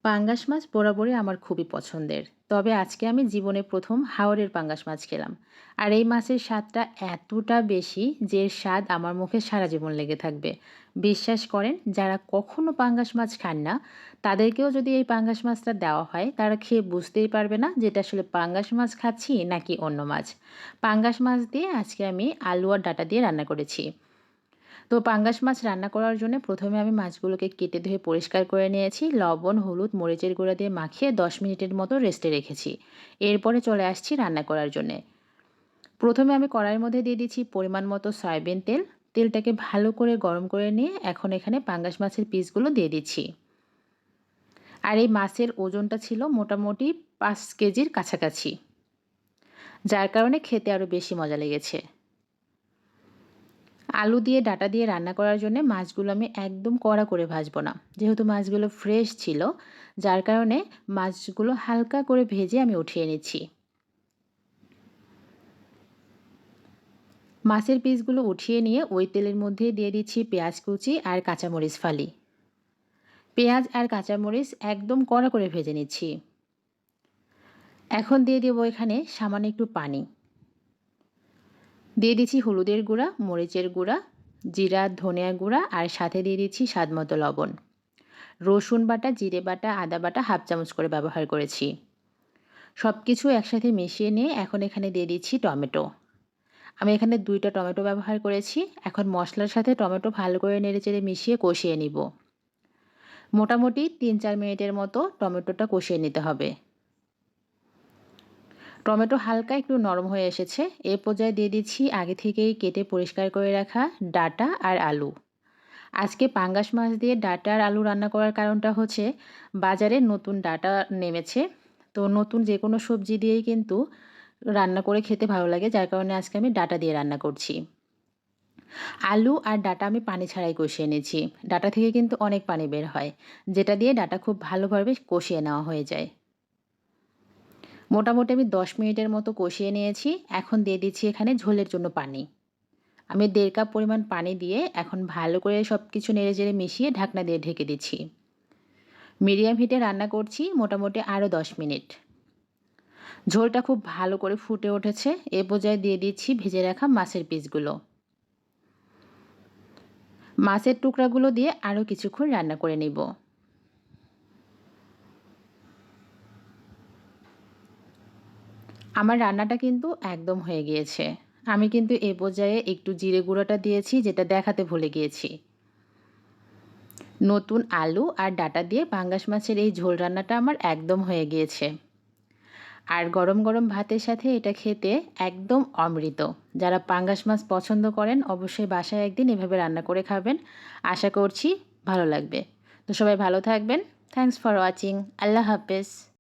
পাঙ্গাস মাছ বরাবরই আমার খুবই পছন্দের। তবে আজকে আমি জীবনে ১ম হাওরের পাঙ্গাস মাছ খেলাম। আর এই মাছের স্বাদটা এতটা বেশি যে এর স্বাদ আমার মুখে সারা জীবন লেগে থাকবে। বিশ্বাস করেন যারা কখনো পাঙ্গাস মাছ খান না, তাদেরকেও যদি এই পাঙ্গাস মাছটা দেওয়া হয়, তারা খেয়ে বুঝতেই পারবে না যে এটা আসলে পাঙ্গাস মাছ খাচ্ছি নাকি অন্য মাছ। পাঙ্গাস মাছ দিয়ে আজকে আমি আলু আর ডাঁটা দিয়ে রান্না করেছি। তো পাঙ্গাস মাছ রান্না করার জন্য প্রথমে আমি মাছগুলোকে কেটে ধুয়ে পরিষ্কার করে নিয়েছি। লবণ, হলুদ, মরিচের গুঁড়া দিয়ে মাখিয়ে ১০ মিনিটের মতো রেস্টে রেখেছি। এরপরে চলে আসছি রান্না করার জন্যে। প্রথমে আমি কড়াইয়ের মধ্যে দিয়ে দিচ্ছি পরিমাণ মতো সয়াবিন তেল। তেলটাকে ভালো করে গরম করে নিয়ে এখন এখানে পাঙ্গাস মাছের পিসগুলো দিয়ে দিচ্ছি। আর এই মাছের ওজনটা ছিল মোটামুটি ৫ কেজির কাছাকাছি, যার কারণে খেতে আরও বেশি মজা লেগেছে। আলু দিয়ে ডাঁটা দিয়ে রান্না করার জন্য মাছগুলো আমি একদম কড়া করে ভাজবো না। যেহেতু মাছগুলো ফ্রেশ ছিল, যার কারণে মাছগুলো হালকা করে ভেজে আমি উঠিয়ে নিচ্ছি। মাছের পিসগুলো উঠিয়ে নিয়ে ওই তেলের মধ্যে দিয়ে দিচ্ছি পেঁয়াজ কুচি আর কাঁচামরিচ ফালি। পেঁয়াজ আর কাঁচামরিচ একদম কড়া করে ভেজে নিচ্ছি। এখন দিয়ে দেবো এখানে সামান্য একটু পানি। দিয়ে দিচ্ছি হলুদের গুঁড়া, মরিচের গুঁড়া, জিরা, ধনিয়া গুঁড়া আর সাথে দিয়ে দিচ্ছি স্বাদমতো লবণ। রসুন বাটা, জিরে বাটা, আদা বাটা 1/2 চামচ করে ব্যবহার করেছি। সব কিছু একসাথে মিশিয়ে নিয়ে এখন এখানে দিয়ে দিচ্ছি টমেটো। আমি এখানে 2টা টমেটো ব্যবহার করেছি। এখন মশলার সাথে টমেটো ভালো করে নেড়েচেড়ে মিশিয়ে কষিয়ে নিব। মোটামুটি 3-4 মিনিটের মতো টমেটোটা কষিয়ে নিতে হবে। টমেটো হালকা একটু নরম হয়ে এসেছে। এ পর্যায়ে দিয়ে দিচ্ছি আগে থেকেই কেটে পরিষ্কার করে রাখা ডাঁটা আর আলু। আজকে পাঙ্গাস মাছ দিয়ে ডাঁটা আর আলু রান্না করার কারণটা হচ্ছে বাজারে নতুন ডাঁটা নেমেছে। তো নতুন যেকোনো সবজি দিয়েই কিন্তু রান্না করে খেতে ভালো লাগে, যার কারণে আজকে আমি ডাঁটা দিয়ে রান্না করছি। আলু আর ডাঁটা আমি পানি ছাড়াই কষিয়ে নিয়েছি। ডাঁটা থেকে কিন্তু অনেক পানি বের হয়, যেটা দিয়ে ডাঁটা খুব ভালোভাবে কষিয়ে নেওয়া হয়ে যায়। মোটামুটি আমি 10 মিনিটের মতো কষিয়ে নিয়েছি। এখন দিয়ে দিচ্ছি এখানে ঝোলের জন্য পানি। আমি 1.5 কাপ পরিমাণ পানি দিয়ে এখন ভালো করে সব কিছু নেড়েচেড়ে মিশিয়ে ঢাকনা দিয়ে ঢেকে দিচ্ছি। মিডিয়াম হিটে রান্না করছি মোটামুটি আরও 10 মিনিট। ঝোলটা খুব ভালো করে ফুটে উঠেছে। এ পর্যায়ে দিয়ে দিচ্ছি ভেজে রাখা মাছের পিসগুলো। মাছের টুকরাগুলো দিয়ে আরও কিছুক্ষণ রান্না করে নিব। আমার রান্নাটা কিন্তু একদম হয়ে গিয়েছে। আমি কিন্তু এ পর্যায়ে একটু জিরে গুঁড়োটা দিয়েছি, যেটা দেখাতে ভুলে গিয়েছি। নতুন আলু আর ডাঁটা দিয়ে পাঙ্গাস মাছের এই ঝোল রান্নাটা আমার একদম হয়ে গিয়েছে। আর গরম গরম ভাতের সাথে এটা খেতে একদম অমৃত। যারা পাঙ্গাস মাছ পছন্দ করেন অবশ্যই বাসায় একদিন এভাবে রান্না করে খাবেন। আশা করছি ভালো লাগবে। তো সবাই ভালো থাকবেন। Thanks for watching. আল্লাহ হাফেজ।